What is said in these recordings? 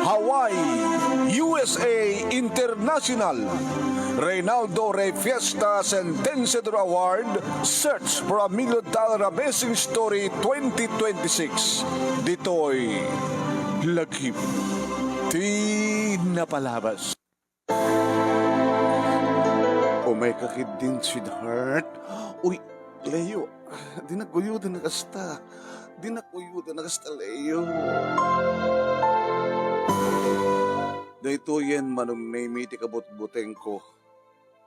Hawaii, USA International. Reynaldo Rey Fiesta Sentenciador Award, Search for a $1 Million Amazing Story 2026. Dito'y lagip di napalabas. O may kakid din, sweetheart. Uy, Leo, di nakuyudan na kasta. Di nakuyudan na kasta, Leo. Dahito yan manong name iti kabut-buteng ko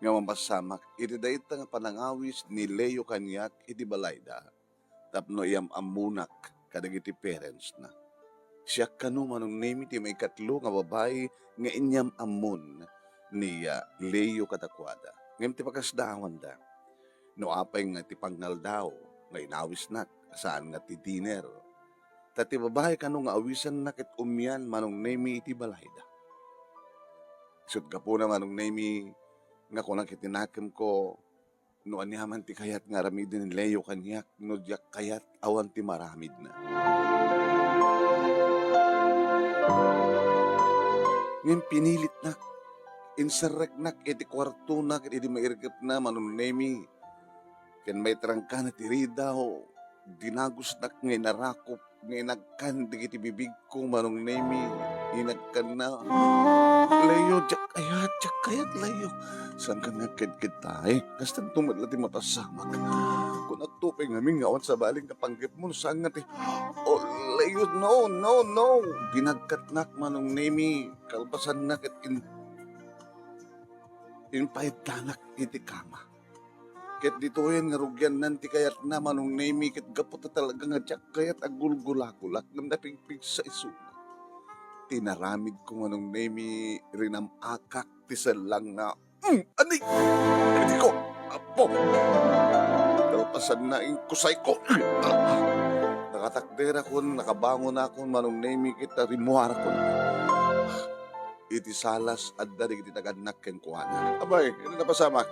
nga mampasamak. Iti dayta nga panangawis ni Leo Kanyak iti balayda. Tapno iyam amunak kadag iti parents na. Siya kanu manong name iti may katlo nga babae nga inyam amun niya Leo Katakwada. Ngayon ti pakasdawan da. No apay nga ti pangal daw nga inawis nak saan nga ti dinner. Tati babae kanu nga awisan na ket umyan manong name iti balayda. Sud ka po na manong name nga kunang kitinakem ko no anyaman ti kayat nga ramidin ni Leo Kanyak no diyak kayat awan ti maramid na. Ngayon pinilit nak insarek nak iti kwarto nak iti mairgap na manong name ken may trangka na ti ridaw dinagos nak ngay narakop ngay nagkan digiti bibig ko manong name inagkan na Leo, jak kayat, Leo. Saan ka nga kid tayo? Kastan tumadla ti mapasamak. Kung nagtupay ngamin ngawan sa baling kapanggip mo, saan nga ti... Oh, Leo, no. Ginagkatnak manong nemi, kalpasan na kat inpahit tanak iti kama. Ket dito yan nga rugyan nanti kayat na manong nemi, ket gapot na talaga nga jak kayat agulgulakulak, namdapigpig sa iso. Tinaramid ko manong nemi rinam akak ti lang na ani ko apo talpasan na in kusay ko nakatakdera ko nakabangon ako manong nemi kita rimuara ko iti salas at dari iti taganak ken kuana abay ito napasama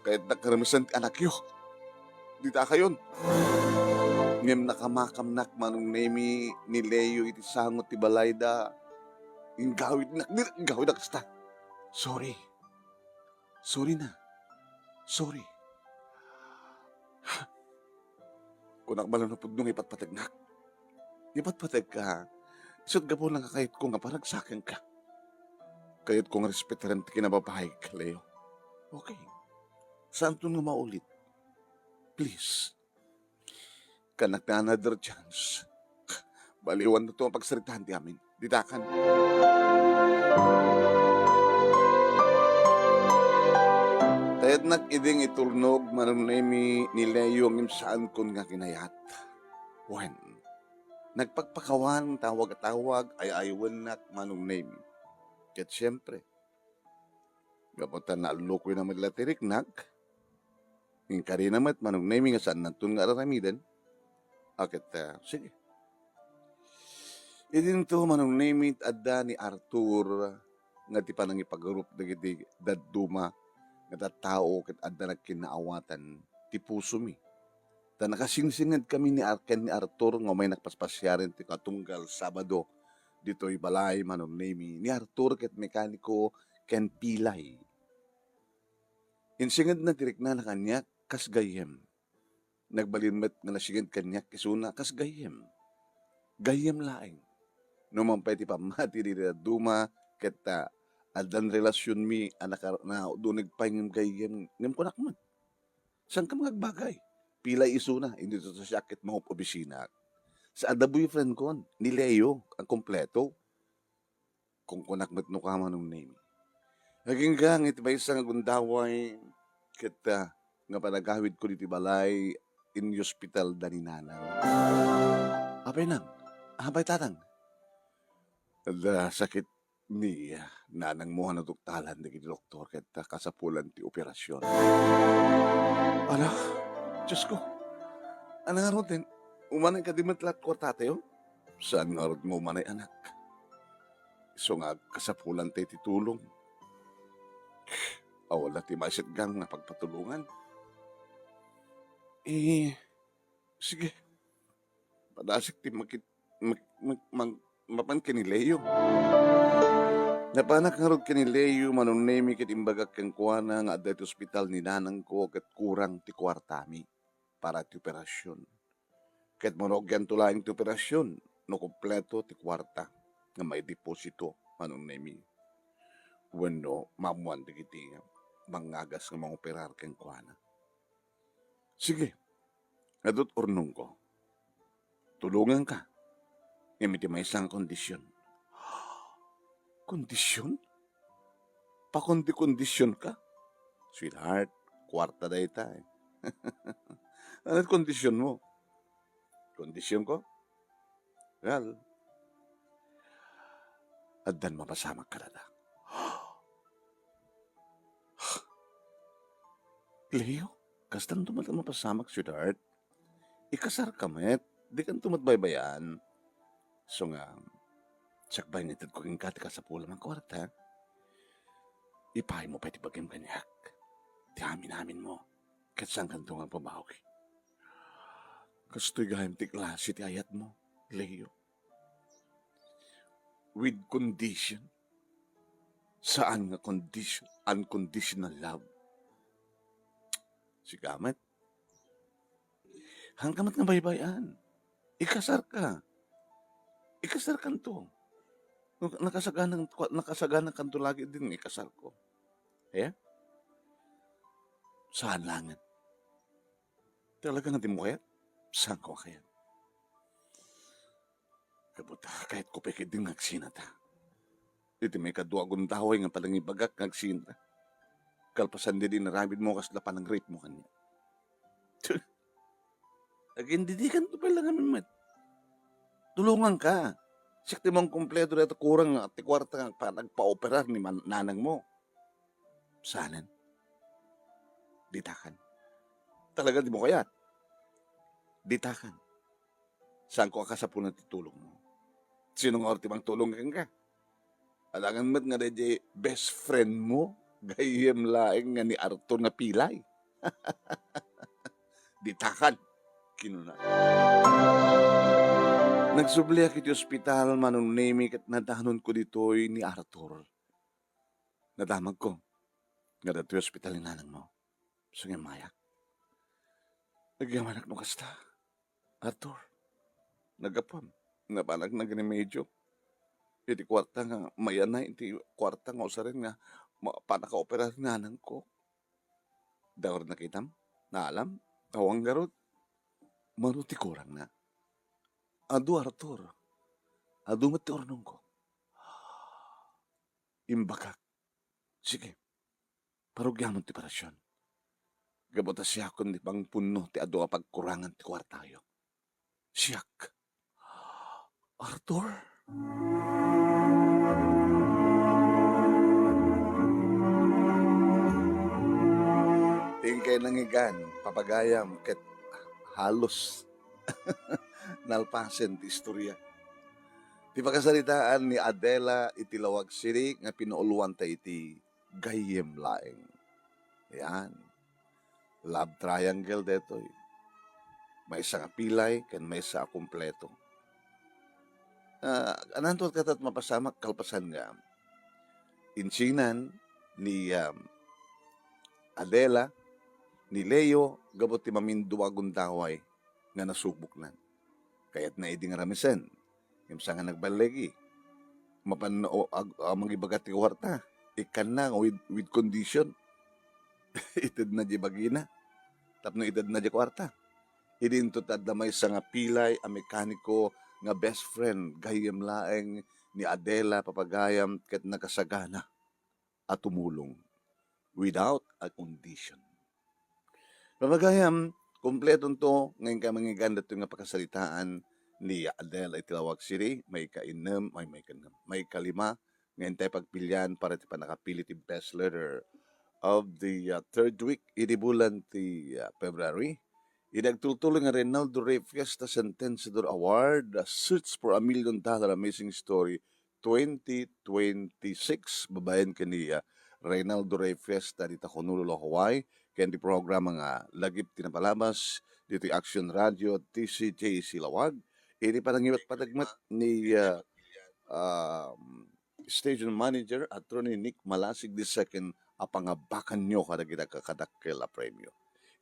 kahit nakaramisan ti anak yo dita kayon ngem nakamakam nak manong nemi ni Leo iti sangot ti balayda gawid na kasta. Sorry na. Sorry. Kunak malam na pudnong ipatpatag nak. Ipatpatag ka. Isot gapo lang kakayit ko nga parang sakin ka. Kayit kong respetaran ti kinababahay ka, Leo. Okay. Saan to nga maulit? Please. Kanak na another chance. Baliwan na ito ang pagsaritahan di amin. Ditakan. Tayad nag-iding itulnog manong nemi ni Leo ng saan kon nga kinayat. When? Nagpagpakawan, tawag-tawag, ay aywan nak manong nemi. Ket siyempre, gapotan na alukoy na madlatirik nag, yung karinamat manong nemi nga saan nantun nga aramidan, akit, sige. Idin to manong namit adda ni Arthur nga ti panang ipagarup dagiti dadduma nga tao ket adda nagkinaawatan ti puso mi. Ta nakasingsinged kami ni Arthur nga may nakpaspasyaren ti katunggal Sabado ditoy balay manong nami ni Arthur ket mekaniko ken pilay. Insinged na tirik na kanya kas gayem. Nagbalinmet nga nasinged kanya kisuna kas gayem. Gayem laeng. No mampay ti pamati di duma ket adan relasyon mi anak na dunig pangim gayem ngem kunak man. San ka magbagay? Pilay isuna hindi to sa syakit mo opisina. Sa ada boyfriend ko ni Leo ang kompleto. Kung kunak met no ka manong name. Naging gang iti may isang gundaway ket nga panagawid ko diti balay in hospital dani nanang. Apay nang? Apay tatang? Sakit ni nanang mo na tuktalan di doktor ket kasapulan ti operasyon. Ala, Diyos ko. Ano nga rin? Umanay ka di matlat kwartate yo? Saan nga rin mo umanay anak? So nga kasapulan tayo titulong. Wala ti maisit gang na pagpatulungan. Sige. padasik ti mapan kini Leo. Napanak nga rod kini Leo manunemi ket imbagak kang kuana nga adda ti ospital ni nanang ko ket kurang ti kwartami para ti operasyon. Ket monogyan tulaing ti operasyon no kompleto ti kwarta nga may deposito manunemi. Wenno mamuan ti kiti mangagas nga mangoperar kang kuana. Sige, adot urnong ko. Tulungan ka. Ngami may isang kondisyon. Kondisyon? Pakondi-kondisyon ka? Sweetheart, kwarta na ita eh. Ano't kondisyon mo? Kondisyon ko? Well, addan mapasamak ka na. Leo, kastan tumat mapasamak, sweetheart. Ikasar ka met, di kan tumatbaybayan. So nga, sakbay nitid ko king kati ka sa pula ng kwarta. Ipahay mo pa iti bagim kanyak. Ti amin mo. Kat saan kanto nga pabawi. Kasto'y gahim ti klase ti ayat mo, Leo. With condition. Saan nga condition? Unconditional love. Sigamat. Hangkamat nga baybayan. Ikasar ka. Ikasar kan to. Nakasaganang kanto lagi din ikasar ko. Yeah? Saan langan? Talaga nga di mo kaya? Saan ko kaya? Kabuta, kahit ko peke din ngagsinata. Iti may kaduagon taway nga palang ibagak ngagsinata. Kalpasan din naramid mo kas lapan ng rape mo kanya. Again, didikan to pala namin mat. Tulungan ka. Sikti mong kompleto dito kurang at kwarta nga pa nagpa-operar ni nanang mo. Sanan? Ditakan. Talaga di mo kaya? Ditakan. Saan ko ka sa punat itulong mo? Sinong ortimang tulong ka? Alangan mat nga di best friend mo, gayem laing nga ni Arthur na pilay. Ditakan. Kinuna. Nagsubliak iti ospital manunemi ket nadanon ko ditoy ni Arthur. Nadamag ko. Nga dato'y ospital ni nanang mo. So nga mayak. Nagyamanak no kasta. Arthur. Nagapam. Napanag nagrimedyo. Iti kwarta nga mayanay. Iti kwarta nga usarin nga panaka-opera ni nanang ko. Dawar nakitam. Naalam. Tawang garot. Maruti kurang na. Adu Arthur. Adu mati ornong ko. Imbakak. Sige. Parugyamon ti parasyon. Gabota siya kun di pang puno ti adu pagkurangan ti kwartayo. Siyak. Arthur? Tingkay nangigan, papagayam, ket halos nalpasen ti istorya. Ti pakasalitaan ni Adela iti Lawag City nga pinuuluan ta iti gayem laeng. Yan. Love triangle detoy. May isa nga pilay ken may isa kompleto. Anantot katat mapasamak kalpasan nga insinan ni Adela ni Leo gabot ti maminduwa gundaway nga nasubok na. Kaya't na iding ramisen. Yung sa nga nagbalegi. Magibagat ti kwarta. Ikan na with condition. Itad na di bagina. Tapno itad na di kwarta. Idintutad na may sa nga pilay a mekaniko nga best friend gayem laeng ni Adela papagayam ket nakasagana at tumulong without a condition. Papagayam kompleto to, ngayon ka mangiganda ito nga pakasalitaan ni Adela Itilawag City, may kainem, may kalima, ngayon tayo pagpilian para ti panakapili ti best letter of the third week, bulan ti February. Inagtultuloy nga Reynaldo Rey Fiesta Sentenciador Award, Search for $1 Million Amazing Story 2026, babayan ka ni Reynaldo Rey Fiesta dito Honolulu, Hawaii. Kaya di programa nga lagip tinapalabas dito Action Radio TCJ Silawag. Ini panangiwat padagmat ni um, station manager Attorney Nick Malasig II apangabakan nyo kada kita kakadakkel a premyo.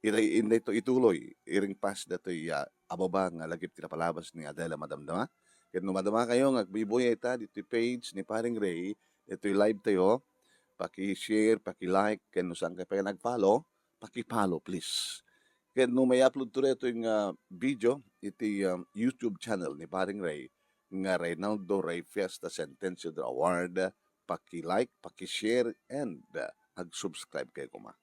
Inday to ituloy, iring pas dato ababa nga lagip tinapalabas ni Adela Madamdama. Kaya no madama kayo, ngagbiboy ita, dito page ni Paring Ray, ito live tayo, paki-share, paki-like, kaya no saan kayo pa nag-follow, paki-follow please. Kaya no may upload to ito yung video, iti YouTube channel ni Paring Ray, nga Reynaldo Ray Fiesta Sentenciado Award, paki-like, paki-share, and ag-subscribe kayo kuma.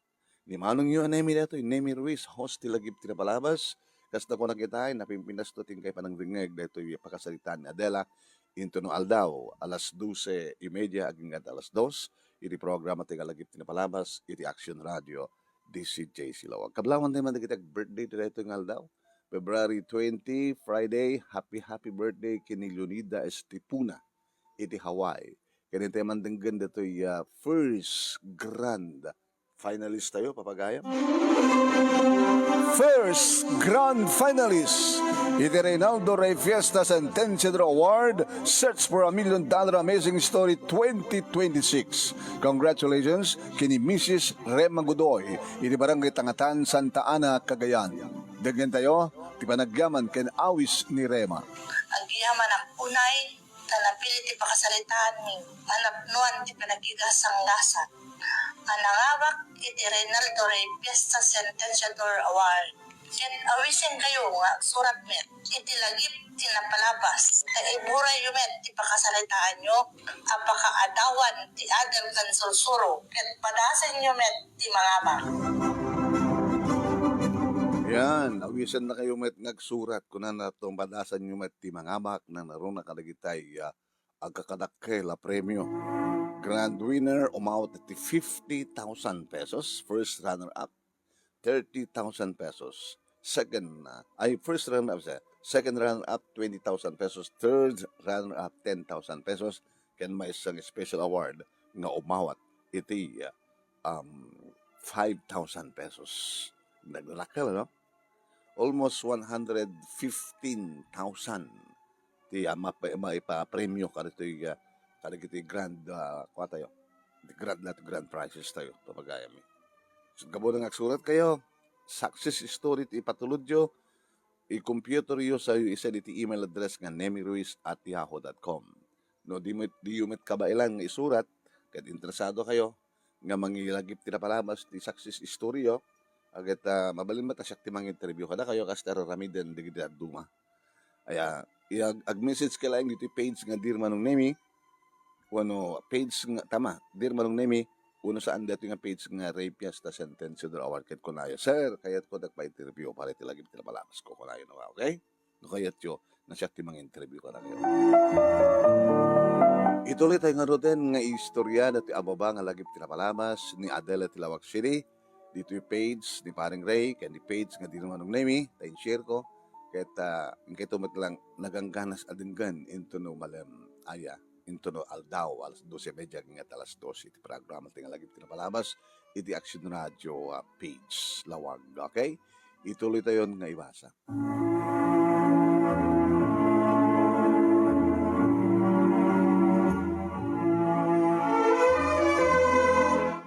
Ni manong yun nemi dato, Nemi Ruiz, host tilagip tinapalabas, kasta ko nakitain, napimpinas to tingkay panang ringeg, dato yung pakasalitan ni Adela, into no aldaw, alas 12:30, aging at alas 2, iti programa tigalagip tinapalabas, iti Action Radio, DCJ Silawag. Kablawan tayo man kita birthday to dato yung aldaw, February 20, Friday, happy birthday kini Leonida Estipuna, iti Hawaii. Kaya tayo man denggan dato yung first grand finalist tayo, papagayam. First grand finalist, iti Reynaldo Ray Fiesta Sentenciado Award, Search for $1 Million Amazing Story 2026. Congratulations kini Mrs. Rema Godoy, iti Barangay Tangatan, Santa Ana, Cagayan. Dagyan tayo, ti panagyaman ken awis ni Rema. Ang giyaman ang unay, tanapili ti pakasalitaan ni anapnuan ti panagigasang lasa. Anangawak iti Reynaldo Ray Fiesta Sentenciador Award. Ket awisin kayo nga surat met, iti lagip tinapalabas, na iburay yung met, ti pakasalitaan nyo, apakaadawan ti adal kan sursuro, ket padasan nyo met, ti mangaba. Yan, awisan na kayo met nagsurat kunan na itong badasan nyo met ti mangamak na naroon na kalagitay agkakadakkel a premyo. Grand winner umawat at 50,000 pesos. First runner-up, 30,000 pesos. First runner-up, second runner-up, 20,000 pesos. Third runner-up, 10,000 pesos. Ken may isang special award nga umawat iti 5,000 pesos. Naglalakal, no? Almost 115,000 ti maipa-premyo karito yung kada kita grand kuha tayo. Grand prizes tayo. Papagayam. So, gabo na nagsurat kayo. Success story ti ipatulod yo. I-computer yo sa isa iti email address nga nemiruiz@yahoo.com. No, di yo met kabailan nga isurat. Kat interesado kayo nga mangilagip ti napalabas ti success story yo. Agad mabalin ba ta siya ti mang-interview kada kayo kastar ramiden digidad duma. Aya, ag-message ka lang dito page nga Dear Manong Nemi, page nga, tama, Dear Manong Nemi, saan dito nga page nga Ray Fiesta Sentenciado Award ket kunayo. Sir, kayat ko nagpa-interview para tilagim tinapalabas ko kunayo na, okay? No kayat yo, na siya ti mang-interview ka na kayo. Ituloy tayo nga roden nga istorya dati ababa nga lagip tinapalabas ni Adela Tilawag City. Dito yung page ni Paring Ray, kaya di page nga Dear Manong Nemi, tayo share ko. Kaya kito matlang nagangganas adenggan into no malam aya into no aldaw alas 12:30 nga alas 12 iti programa tinga lagi tinapalabas iti Action Radio page lawag, okay? Ituloy tayo nga ibasa.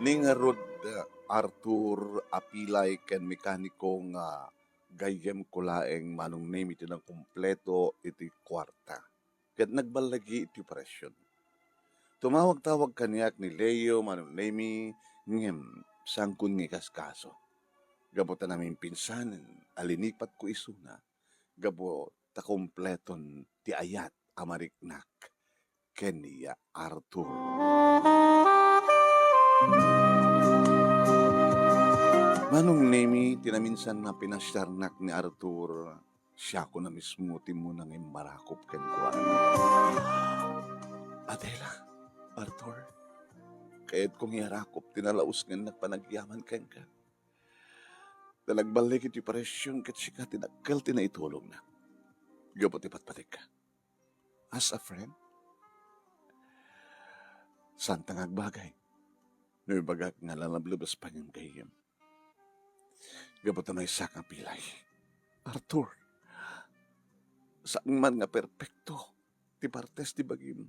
Ning Rod Arthur Apilay ken mekaniko nga gayem ko laeng Manong Nemi iti ng kumpleto iti kwarta. Ket nagbalagi iti operasyon. Tumawag-tawag kaniyak ni Leo Manong Nemi ngem sangkun nga kaskaso. Gabo ta namin pinsanen, alinipat ko isuna. Gabo ta kumpleton ti ayat amariknak keniya Arthur. Manong Nemi, tinaminsan na pinasyarnak ni Arthur, siya ko na mismo timo nang imarakop ken kuan. Adela, Arthur, kayat kong iarakop tinalaos nga nagpanagyaman ken ka. Talagbalik iti paresyon ket siya tinagkal tinaitulong na. Gabot ipatpatik ka. As a friend, santang agbagay. No ibagak nga lalablubas pa niyang gayem. Gabot na may sakang pilay. Arthur, saan man nga perpekto, ti partes ti bagim,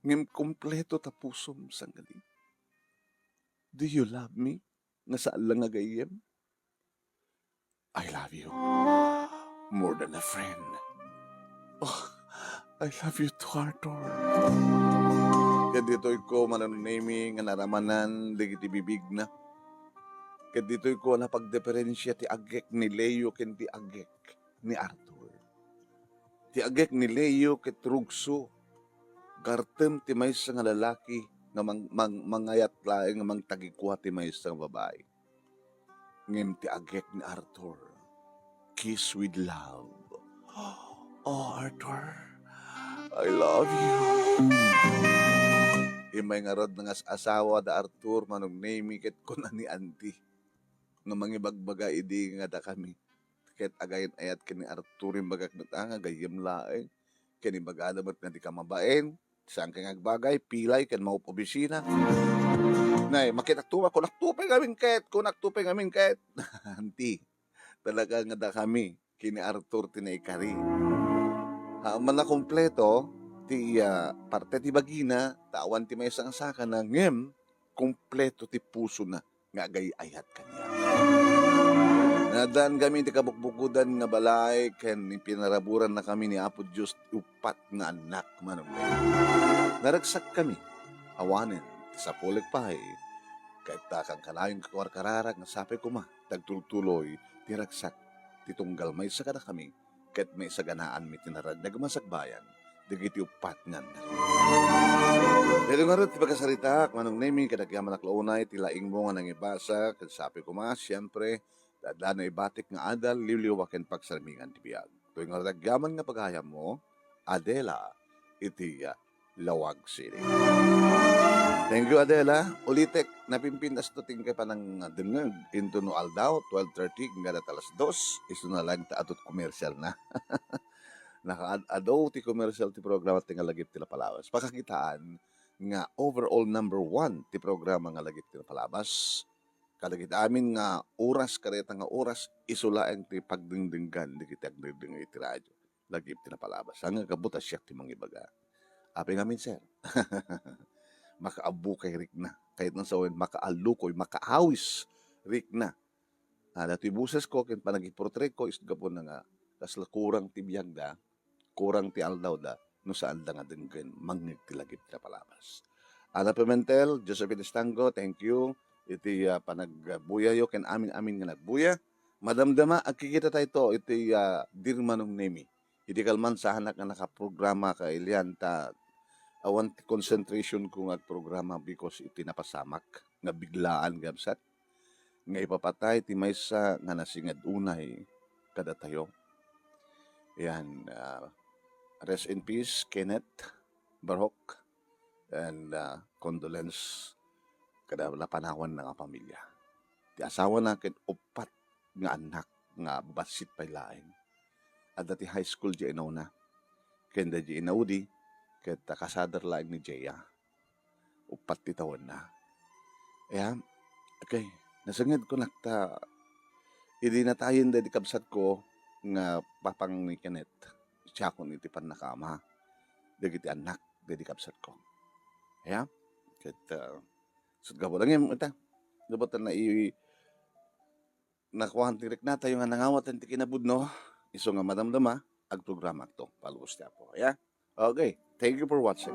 ngem kompleto ta pusom sanggali. Do you love me? Nga saan lang nga gayem? I love you more than a friend. Oh, I love you too, Arthur. Kaya dito'y ko mananunemi nga naramanan, digiti bibig na. Kaya dito'y ko napagdiferensya ti agek ni Leo ken ti agek ni Arthur. Ti agek ni Leo ket rugso, gartem ti maysa nga lalaki nga mangayat laeng nga mangtagikwa ti maysa nga babae. Ngem ti agek ni Arthur, kiss with love. Oh, Arthur, I love you. Imay nga rod nga asawa da Arthur manong name ket ko na ni Auntie. Nga mangibagbaga idi nga da kami. Ket agayon ayat kini Arthur yung bagak nga gayem laeng. Kini bagadamat nga di ka mabaen. Saan kang agbagay, pilay, ken maupobisina. Nay, makitaktuwa ko naktupay kaming ket, ko naktupay kaming ket. Auntie, talaga nga da kami. Kini Arthur tinaikari. Man na kompleto, ti parte ti bagina, tawan ti may saka na ngem, kompleto ti puso na, nga gayayat kanya. Nadaan kami ti kabukbukudan nga balay, ken pinaraburan na kami ni Apo Diyos upat nga anak manong. Naragsak kami, awanen, ti sapulik pahay, kahit takang kanayong kawarkararag nga sapi ko ma, tagtultuloy, ti ragsak, ti tunggal may saka na kami, kahit may saganaan mi tinarad nagmasagbayan, digiti upat nga anak. Dito nga rin, ti pagkasarita, manong nemi, kadagyaman aklaunay, tilaing mo nga nangibasa, kad sapi ko ma, siyempre, dadaan na ibatik nga adal, liliwakin pagsarmingan ti biyag. Tuwing nga dagyaman nga paghayam mo, Adela, iti Lawag City. Thank you, Adela. Ulitek, napimpindas to tingkay pa ng dengeg into no aldaw, 12:30, nga alas 2, iso na lang ta atot commercial na. Naka-adaw ti commercial ti programa ti nga lagip ti Lapalawas. Pakakitaan nga overall number 1 ti programa nga lagip ti Lapalawas. Kalagit amin nga oras, kareta nga oras, isulaeng ti pagdingdinggan, di kita agdingding iti radyo. Lagip ti Lapalawas. Ang kabutas siya ti mangibaga. Api nga min, sir. Makaabu kay Rick na. Kahit nang sawin, makaalukoy, makaawis Rick na. Dati buses ko, kin panagiportray ko, isda po na nga, kasla kurang ti biyag da, kurang ti aldaw da, no saan da nga denggen, mangig ti lagip ti Lapalawas. Ana Pimentel, Josephine Estango, thank you. Iti panagbuya yo, ken amin-amin nga nagbuya. Madamdama, agkikita tayo iti dirmanong nemi. Iti kalman sa hanak nga nakaprograma ka ilian ta awan ti concentration ko nga programa because iti napasamak nga biglaan gabsat nga ipapatay ti maysa nga nasingad unay kada tayo. Yan, rest in peace Kenneth Barhok and condolence kada panahon nga pamilya. Ti asawa na ken upat nga anak nga basit pay laeng. At dati high school di inauna. Kenda di inaudi, ket kasadar lang ni Jaya. Upat ti taon na. Okay, nasangad ko nakta, hindi na tayo di kabsat ko nga papang ni Kenneth. Siya ko iti pan nakama. Dagiti anak, di kabsat ko. Ket, sudgabo lang yung ita. Dapat na nakuhaan tirik na tayo nga nangawat ang tikinabudno. Iso nga madamdama, ag programa to. Palus niya po. Okay. Thank you for watching.